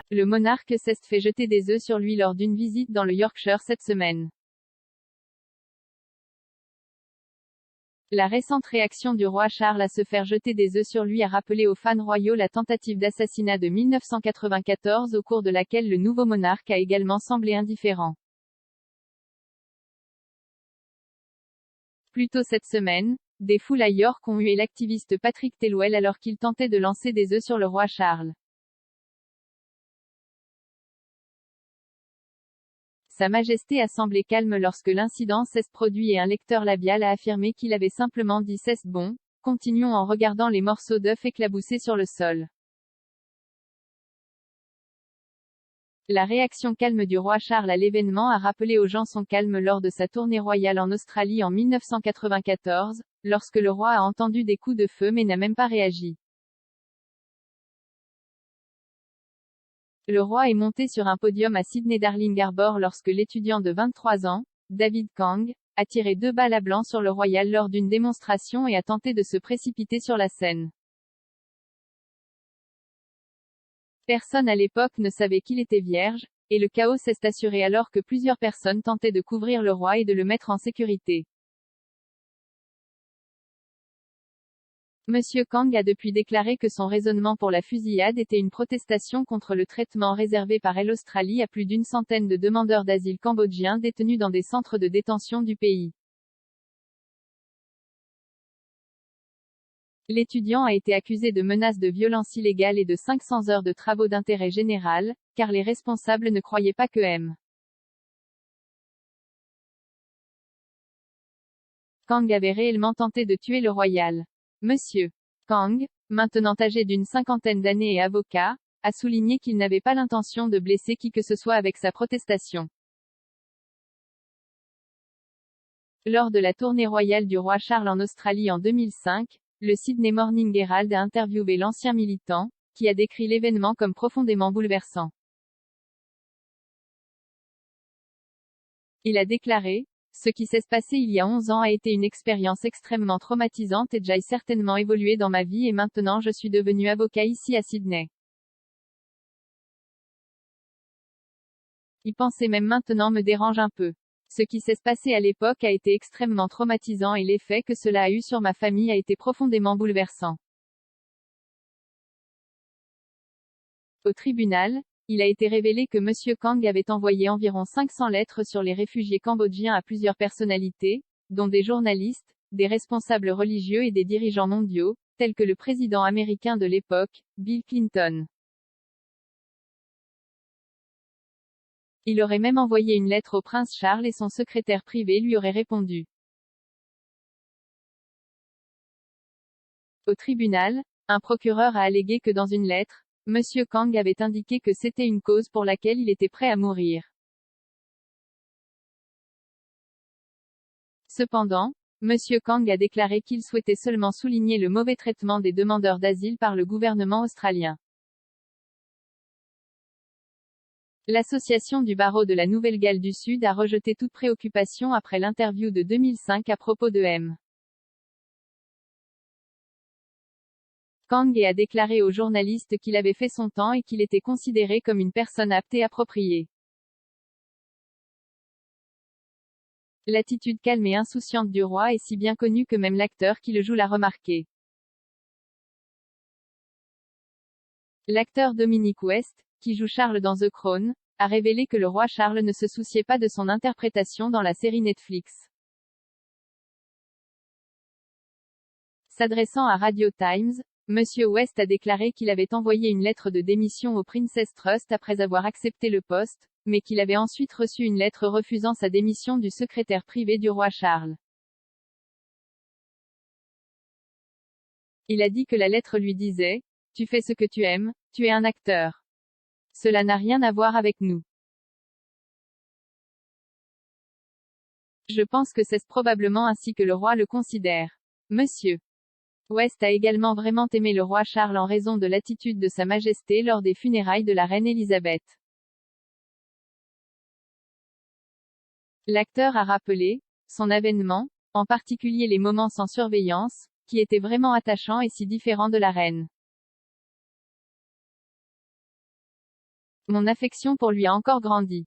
Le monarque s'est fait jeter des œufs sur lui lors d'une visite dans le Yorkshire cette semaine. La récente réaction du roi Charles à se faire jeter des œufs sur lui a rappelé aux fans royaux la tentative d'assassinat de 1994 au cours de laquelle le nouveau monarque a également semblé indifférent. Plus tôt cette semaine, des foules à York ont hué l'activiste Patrick Tellwell alors qu'il tentait de lancer des œufs sur le roi Charles. Sa Majesté a semblé calme lorsque l'incident s'est produit et un lecteur labial a affirmé qu'il avait simplement dit « c'est bon, continuons » en regardant les morceaux d'œufs éclaboussés sur le sol. La réaction calme du roi Charles à l'événement a rappelé aux gens son calme lors de sa tournée royale en Australie en 1994, lorsque le roi a entendu des coups de feu mais n'a même pas réagi. Le roi est monté sur un podium à Sydney Darling Harbour lorsque l'étudiant de 23 ans, David Kang, a tiré 2 balles à blanc sur le royal lors d'une démonstration et a tenté de se précipiter sur la scène. Personne à l'époque ne savait qu'il était vierge, et le chaos s'est assuré alors que plusieurs personnes tentaient de couvrir le roi et de le mettre en sécurité. Monsieur Kang a depuis déclaré que son raisonnement pour la fusillade était une protestation contre le traitement réservé par l'Australie à plus d'une centaine de demandeurs d'asile cambodgiens détenus dans des centres de détention du pays. L'étudiant a été accusé de menaces de violence illégale et de 500 heures de travaux d'intérêt général, car les responsables ne croyaient pas que M. Kang avait réellement tenté de tuer le royal. Monsieur Kang, maintenant âgé d'une cinquantaine d'années et avocat, a souligné qu'il n'avait pas l'intention de blesser qui que ce soit avec sa protestation. Lors de la tournée royale du roi Charles en Australie en 2005, le Sydney Morning Herald a interviewé l'ancien militant, qui a décrit l'événement comme profondément bouleversant. Il a déclaré: ce qui s'est passé il y a 11 ans a été une expérience extrêmement traumatisante et j'ai certainement évolué dans ma vie et maintenant je suis devenu avocat ici à Sydney. Y penser même maintenant me dérange un peu. Ce qui s'est passé à l'époque a été extrêmement traumatisant et l'effet que cela a eu sur ma famille a été profondément bouleversant. Au tribunal, il a été révélé que Monsieur Kang avait envoyé environ 500 lettres sur les réfugiés cambodgiens à plusieurs personnalités, dont des journalistes, des responsables religieux et des dirigeants mondiaux, tels que le président américain de l'époque, Bill Clinton. Il aurait même envoyé une lettre au prince Charles et son secrétaire privé lui aurait répondu. Au tribunal, un procureur a allégué que dans une lettre, Monsieur Kang avait indiqué que c'était une cause pour laquelle il était prêt à mourir. Cependant, Monsieur Kang a déclaré qu'il souhaitait seulement souligner le mauvais traitement des demandeurs d'asile par le gouvernement australien. L'association du barreau de la Nouvelle-Galles du Sud a rejeté toute préoccupation après l'interview de 2005 à propos de M. Kang a déclaré aux journalistes qu'il avait fait son temps et qu'il était considéré comme une personne apte et appropriée. L'attitude calme et insouciante du roi est si bien connue que même l'acteur qui le joue l'a remarqué. L'acteur Dominic West, qui joue Charles dans The Crown, a révélé que le roi Charles ne se souciait pas de son interprétation dans la série Netflix. S'adressant à Radio Times, Monsieur West a déclaré qu'il avait envoyé une lettre de démission au Princess Trust après avoir accepté le poste, mais qu'il avait ensuite reçu une lettre refusant sa démission du secrétaire privé du roi Charles. Il a dit que la lettre lui disait: « Tu fais ce que tu aimes, tu es un acteur. Cela n'a rien à voir avec nous. Je pense que c'est probablement ainsi que le roi le considère. » Monsieur West a également vraiment aimé le roi Charles en raison de l'attitude de Sa Majesté lors des funérailles de la reine Elisabeth. L'acteur a rappelé son avènement, en particulier les moments sans surveillance, qui étaient vraiment attachants et si différents de la reine. Mon affection pour lui a encore grandi.